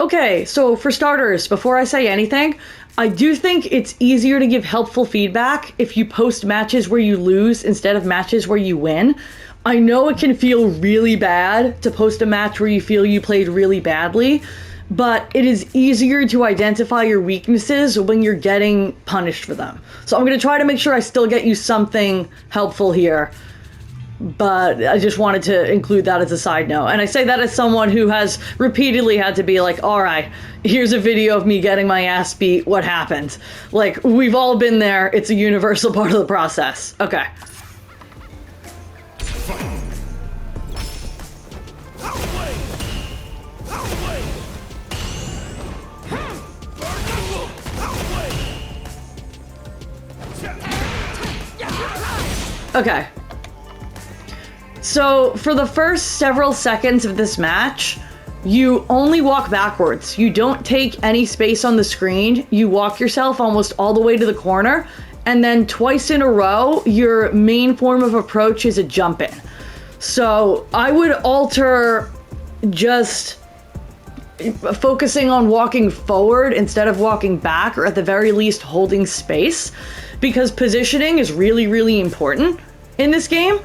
Okay, so for starters, before I say anything, I do think it's easier to give helpful feedback if you post matches where you lose instead of matches where you win. I know it can feel really bad to post a match where you feel you played really badly, but it is easier to identify your weaknesses when you're getting punished for them. So I'm going to try to make sure I still get you something helpful here, but I just wanted to include that as a side note. And I say that as someone who has repeatedly had to be like, all right, here's a video of me getting my ass beat. What happened? Like, we've all been there. It's a universal part of the process. Okay. Okay. So for the first several seconds of this match, you only walk backwards. You don't take any space on the screen. You walk yourself almost all the way to the corner, and then twice in a row, your main form of approach is a jump in. So I would alter just focusing on walking forward instead of walking back, or at the very least holding space, because positioning is really, really important in this game.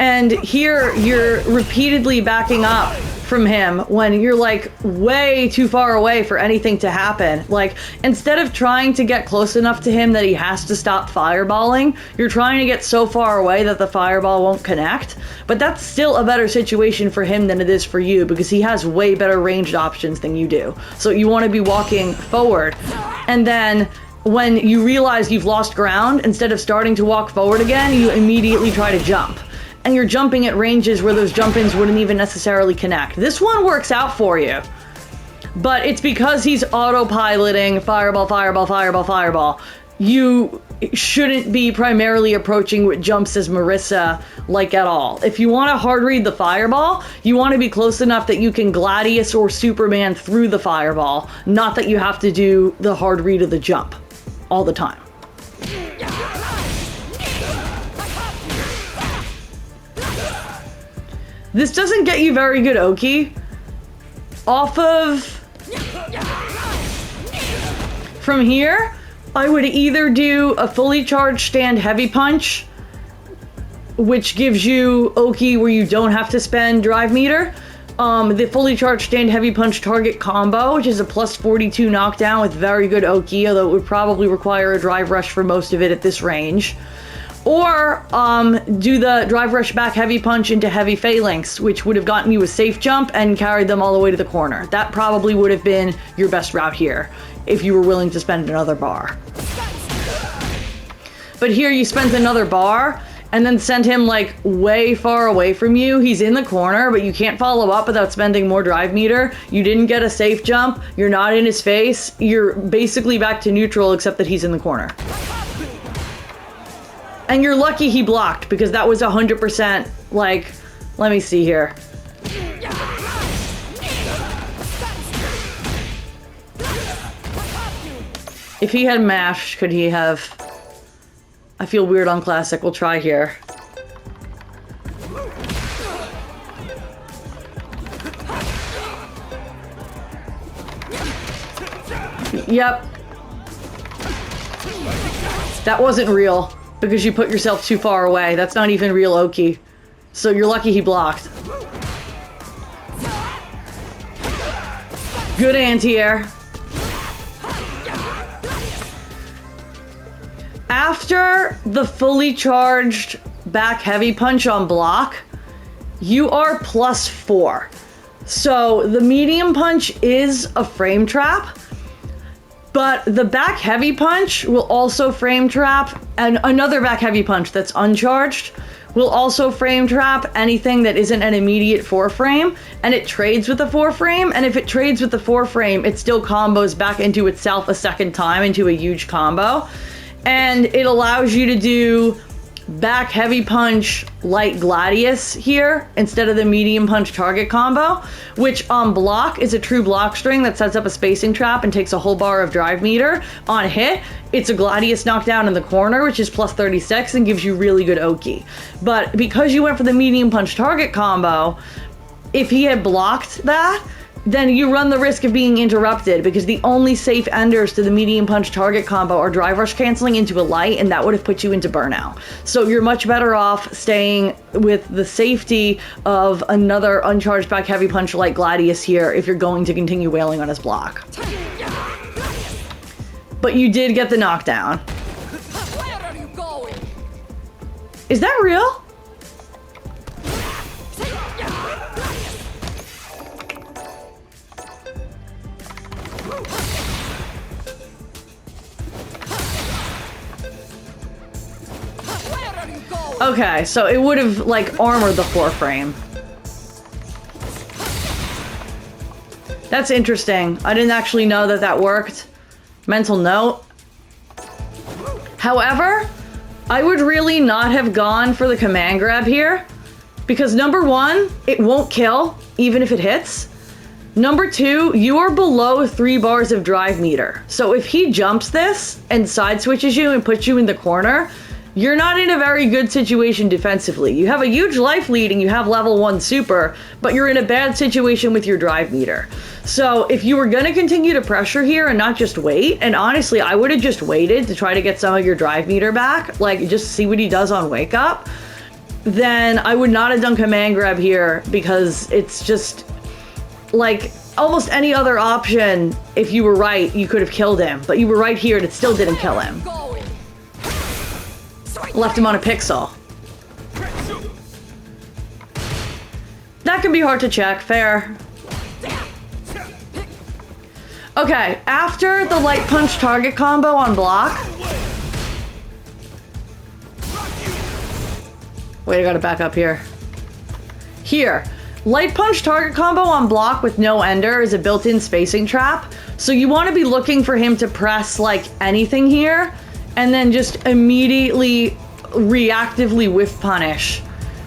And here you're repeatedly backing up from him when you're like way too far away for anything to happen. Like, instead of trying to get close enough to him that he has to stop fireballing, you're trying to get so far away that the fireball won't connect. But that's still a better situation for him than it is for you, because he has way better ranged options than you do. So you want to be walking forward, and then when you realize you've lost ground, instead of starting to walk forward again, you immediately try to jump. And you're jumping at ranges where those jump-ins wouldn't even necessarily connect. This one works out for you, but it's because he's autopiloting fireball, fireball, fireball, fireball. You shouldn't be primarily approaching with jumps as Marisa, like, at all. If you want to hard read the fireball, you want to be close enough that you can Gladius or Superman through the fireball, not that you have to do the hard read of the jump all the time. This doesn't get you very good Oki. From here, I would either do a fully charged stand heavy punch, which gives you Oki where you don't have to spend drive meter. The fully charged stand heavy punch target combo, which is a plus 42 knockdown with very good Oki, although it would probably require a drive rush for most of it at this range. Or do the drive rush back heavy punch into heavy phalanx, which would have gotten you a safe jump and carried them all the way to the corner. That probably would have been your best route here, if you were willing to spend another bar. But here you spent another bar, and then sent him like way far away from you. He's in the corner, but you can't follow up without spending more drive meter. You didn't get a safe jump. You're not in his face. You're basically back to neutral, except that he's in the corner. And you're lucky he blocked, because that was 100%, like, let me see here. If he had mashed, could he have... I feel weird on classic. We'll try here. Yep. That wasn't real, because you put yourself too far away. That's not even real Oki. So you're lucky he blocked. Good anti-air. After the fully charged back heavy punch on block, you are +4. So the medium punch is a frame trap, but the back heavy punch will also frame trap, and another back heavy punch that's uncharged will also frame trap anything that isn't an immediate 4-frame, and it trades with the 4-frame, and if it trades with the 4-frame, it still combos back into itself a second time into a huge combo. And it allows you to do back heavy punch light Gladius here instead of the medium punch target combo, which on block is a true block string that sets up a spacing trap and takes a whole bar of drive meter. On hit, it's a Gladius knockdown in the corner, which is +36 and gives you really good Oki. But because you went for the medium punch target combo, if he had blocked that, then you run the risk of being interrupted because the only safe enders to the medium punch target combo are drive rush canceling into a light, and that would have put you into burnout. So you're much better off staying with the safety of another uncharged back heavy punch like Gladius here if you're going to continue wailing on his block. But you did get the knockdown. Where are you going? Is that real? Where are you going? Okay, so it would have, like, armored the 4-frame. That's interesting. I didn't actually know that that worked. Mental note. However, I would really not have gone for the command grab here, because number one, it won't kill, even if it hits. Number two, you are below 3 bars of drive meter. So if he jumps this and side switches you and puts you in the corner, you're not in a very good situation defensively. You have a huge life lead and you have level 1 super, but you're in a bad situation with your drive meter. So if you were gonna continue to pressure here and not just wait, and honestly, I would have just waited to try to get some of your drive meter back, like just see what he does on wake up, then I would not have done command grab here because it's just like almost any other option. If you were right, you could have killed him, but you were right here and it still didn't kill him. Left him on a pixel. That can be hard to check, fair. Okay, after the light punch target combo on block. Wait, I gotta back up here. Here, light punch target combo on block with no ender is a built-in spacing trap. So you wanna be looking for him to press like anything here and then just immediately reactively whiff punish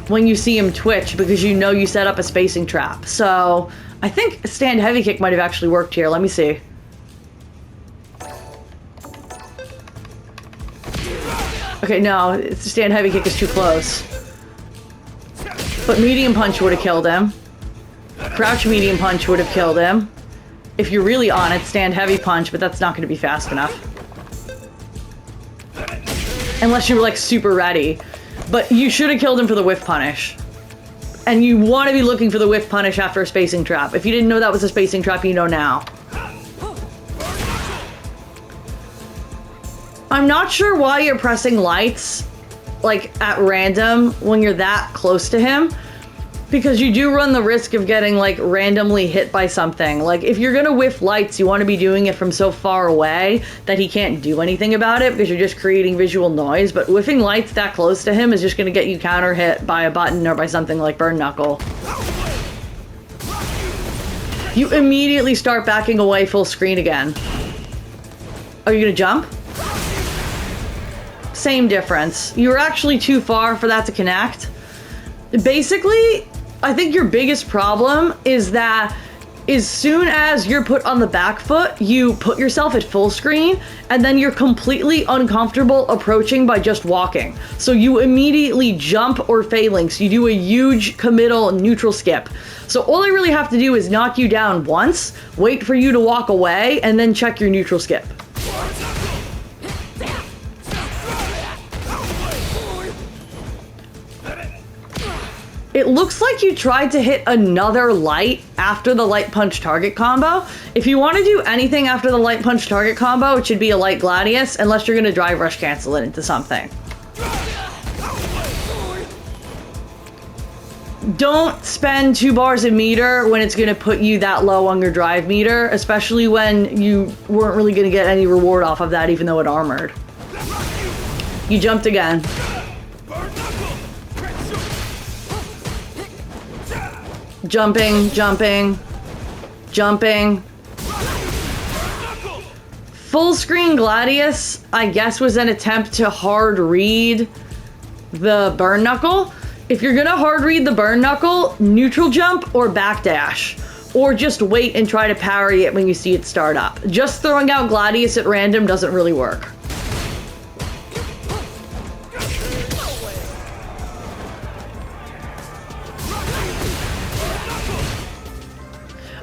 when you see him twitch because you know you set up a spacing trap. So I think stand heavy kick might have actually worked here. Let me see. Okay, no, stand heavy kick is too close. But medium punch would have killed him. Crouch medium punch would have killed him. If you're really on it, stand heavy punch, but that's not going to be fast enough. Unless you were like super ready. But you should have killed him for the whiff punish. And you want to be looking for the whiff punish after a spacing trap. If you didn't know that was a spacing trap, you know now. I'm not sure why you're pressing lights like at random when you're that close to him, because you do run the risk of getting like randomly hit by something. Like if you're gonna whiff lights, you want to be doing it from so far away that he can't do anything about it because you're just creating visual noise. But whiffing lights that close to him is just gonna get you counter hit by a button or by something like burn knuckle. You immediately start backing away full screen again. Are you gonna jump? Same difference. You were actually too far for that to connect. Basically, I think your biggest problem is that as soon as you're put on the back foot, you put yourself at full screen and then you're completely uncomfortable approaching by just walking. So you immediately jump or phalanx. You do a huge committal neutral skip. So all I really have to do is knock you down once, wait for you to walk away, and then check your neutral skip. It looks like you tried to hit another light after the light punch target combo. If you want to do anything after the light punch target combo, it should be a light Gladius, unless you're going to drive rush cancel it into something. Don't spend 2 bars of meter when it's going to put you that low on your drive meter, especially when you weren't really going to get any reward off of that, even though it armored. You jumped again. Jumping, jumping, jumping. Full screen Gladius, I guess, was an attempt to hard read the burn knuckle. If you're gonna hard read the burn knuckle, neutral jump or backdash. Or just wait and try to parry it when you see it start up. Just throwing out Gladius at random doesn't really work.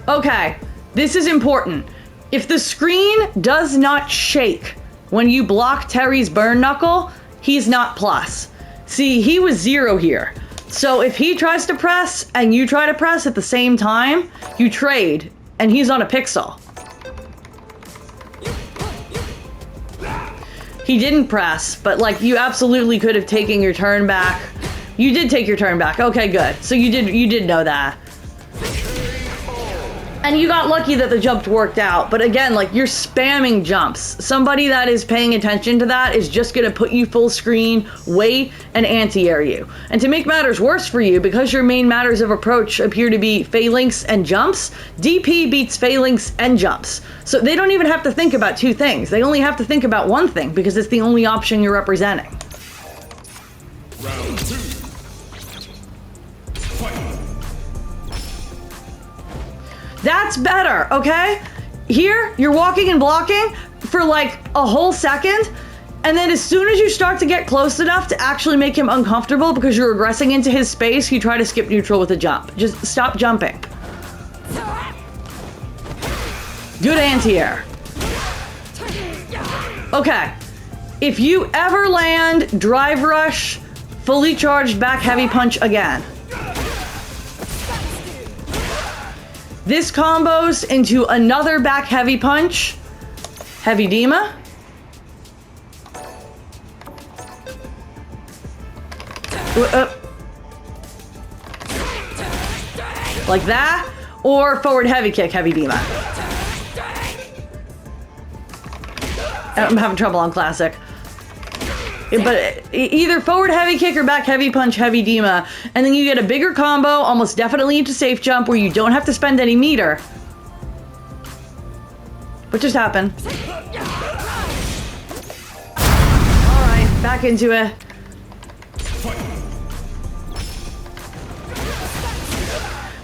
Okay, this is important. If the screen does not shake when you block Terry's burn knuckle, he's not plus. See, he was 0 here. So if he tries to press and you try to press at the same time, you trade, and he's on a pixel. He didn't press, but like you absolutely could have taken your turn back. You did take your turn back. Okay, good. So you did know that. And you got lucky that the jump worked out. But again, like you're spamming jumps. Somebody that is paying attention to that is just gonna put you full screen, wait, and anti-air you. And to make matters worse for you, because your main matters of approach appear to be phalanx and jumps, DP beats phalanx and jumps. So they don't even have to think about 2 things. They only have to think about 1 thing because it's the only option you're representing. Round 2. That's better, okay? Here, you're walking and blocking for like a whole second, and then as soon as you start to get close enough to actually make him uncomfortable because you're regressing into his space, you try to skip neutral with a jump. Just stop jumping. Good anti-air. Okay, if you ever land drive rush, fully charged back heavy punch again. This combos into another back heavy punch, heavy Dima. Like that, or forward heavy kick, heavy Dima. I'm having trouble on classic. But either forward heavy kick or back heavy punch, heavy Dima, and then you get a bigger combo, almost definitely into safe jump, where you don't have to spend any meter. What just happened? Alright, back into it.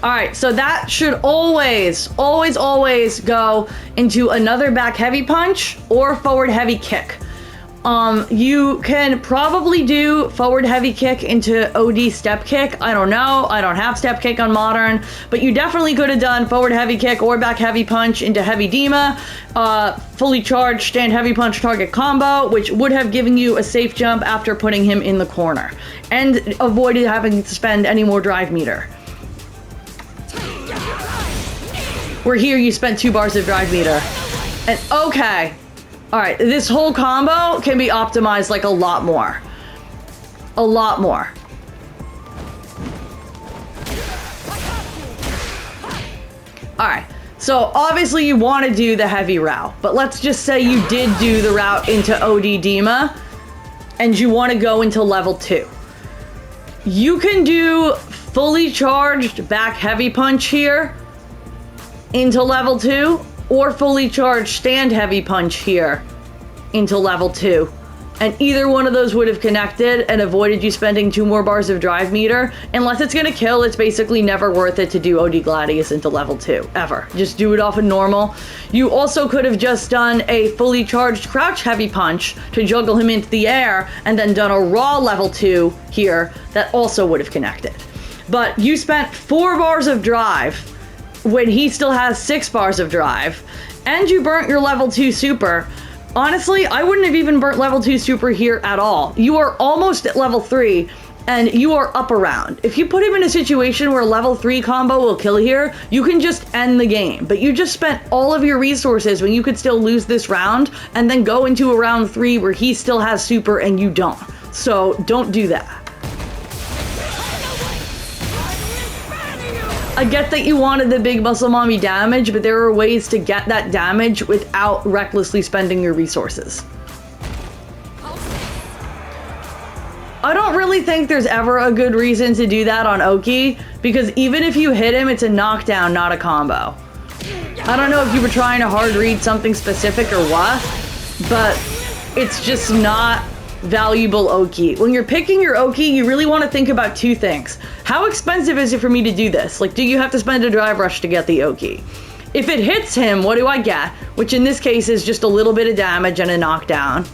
Alright, so that should always go into another back heavy punch or forward heavy kick. You can probably do forward heavy kick into OD step kick. I don't know. I don't have step kick on modern, but you definitely could have done forward heavy kick or back heavy punch into heavy Dima, fully charged stand heavy punch target combo, which would have given you a safe jump after putting him in the corner and avoided having to spend any more drive meter. Where here you spent 2 bars of drive meter. And okay. Alright, this whole combo can be optimized like a lot more. A lot more. Alright, so obviously you want to do the heavy route, but let's just say you did do the route into OD Dima, and you want to go into level 2. You can do fully charged back heavy punch here into level 2, or fully charged stand heavy punch here into level 2. And either one of those would have connected and avoided you spending 2 more bars of drive meter. Unless it's gonna kill, it's basically never worth it to do OD Gladius into level 2, ever. Just do it off of normal. You also could have just done a fully charged crouch heavy punch to juggle him into the air, and then done a raw level 2 here that also would have connected. But you spent 4 bars of drive when he still has 6 bars of drive, and you burnt your level 2 super. Honestly, I wouldn't have even burnt level 2 super here at all. You are almost at level 3, and you are up around. If you put him in a situation where a level 3 combo will kill here, you can just end the game. But you just spent all of your resources when you could still lose this round, and then go into a round 3 where he still has super and you don't. So don't do that. I get that you wanted the big muscle mommy damage, but there are ways to get that damage without recklessly spending your resources. I don't really think there's ever a good reason to do that on Oki, because even if you hit him, it's a knockdown, not a combo. I don't know if you were trying to hard read something specific or what, but it's just not valuable Oki. When you're picking your Oki, you really want to think about 2 things. How expensive is it for me to do this? Like, do you have to spend a drive rush to get the Oki? If it hits him, what do I get? Which in this case is just a little bit of damage and a knockdown.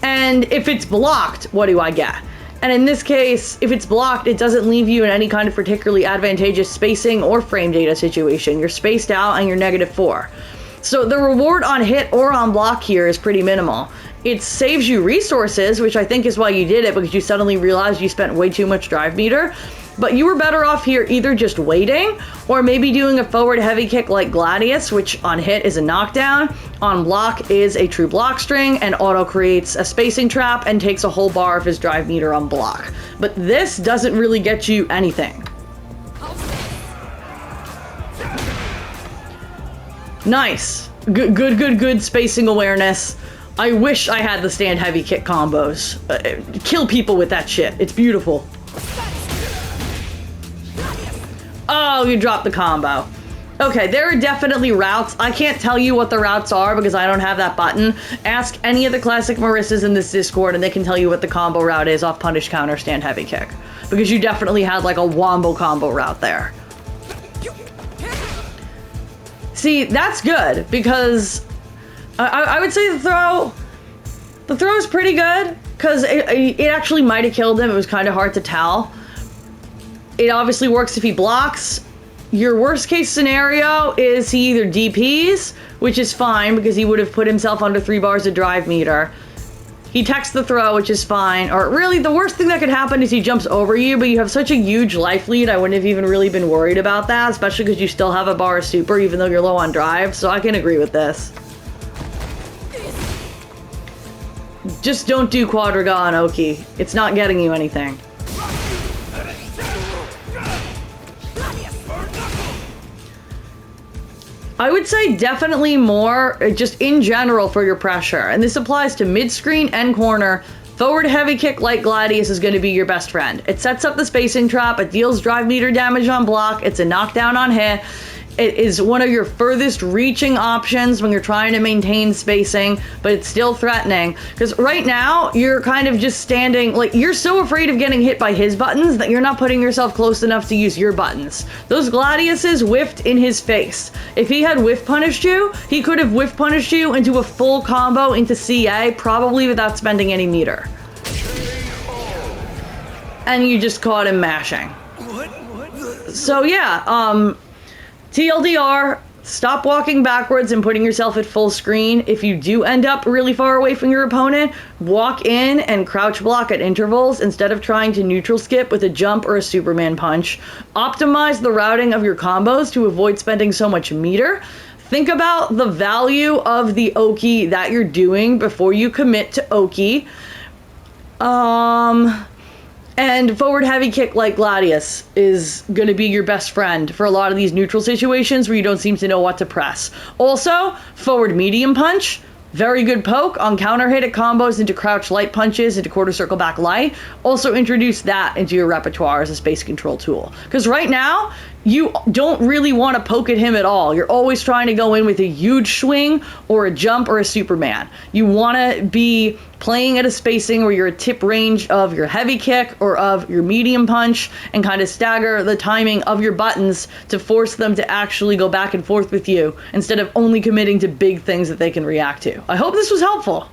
And if it's blocked, what do I get? And in this case, if it's blocked, it doesn't leave you in any kind of particularly advantageous spacing or frame data situation. You're spaced out and you're -4. So the reward on hit or on block here is pretty minimal. It saves you resources, which I think is why you did it, because you suddenly realized you spent way too much drive meter. But you were better off here either just waiting, or maybe doing a forward heavy kick like Gladius, which on hit is a knockdown, on block is a true block string, and auto creates a spacing trap and takes a whole bar of his drive meter on block. But this doesn't really get you anything. Nice. Good spacing awareness. I wish I had the stand heavy kick combos. Kill people with that shit. It's beautiful. Oh, you dropped the combo. Okay, there are definitely routes. I can't tell you what the routes are because I don't have that button. Ask any of the classic Marisas in this Discord and they can tell you what the combo route is off punish counter stand heavy kick. Because you definitely had like a wombo combo route there. See, that's good because I would say the throw is pretty good because it actually might have killed him. It was kind of hard to tell. It obviously works if he blocks. Your worst case scenario is he either DPs, which is fine because he would have put himself under 3 bars of drive meter. He techs the throw, which is fine. Or really, the worst thing that could happen is he jumps over you, but you have such a huge life lead, I wouldn't have even really been worried about that, especially because you still have a bar of super, even though you're low on drive, so I can agree with this. Just don't do Quadriga on Oki. It's not getting you anything. I would say definitely more, just in general for your pressure. And this applies to mid-screen and corner. Forward heavy kick like Gladius is going to be your best friend. It sets up the spacing trap, it deals drive meter damage on block, it's a knockdown on hit. It is one of your furthest reaching options when you're trying to maintain spacing, but it's still threatening. Because right now, you're kind of just standing, like, you're so afraid of getting hit by his buttons that you're not putting yourself close enough to use your buttons. Those Gladiuses whiffed in his face. If he had whiff punished you, he could have whiff punished you into a full combo into CA, probably without spending any meter. And you just caught him mashing. So yeah, TLDR, stop walking backwards and putting yourself at full screen. If you do end up really far away from your opponent, walk in and crouch block at intervals instead of trying to neutral skip with a jump or a Superman punch. Optimize the routing of your combos to avoid spending so much meter. Think about the value of the Oki that you're doing before you commit to Oki. And forward heavy kick like Gladius is going to be your best friend for a lot of these neutral situations where you don't seem to know what to press. Also, forward medium punch, very good poke on counter hit at combos into crouch light punches, into quarter circle back light. Also introduce that into your repertoire as a space control tool. Because right now, you don't really want to poke at him at all. You're always trying to go in with a huge swing or a jump or a Superman. You want to be playing at a spacing where you're a tip range of your heavy kick or of your medium punch and kind of stagger the timing of your buttons to force them to actually go back and forth with you instead of only committing to big things that they can react to. I hope this was helpful.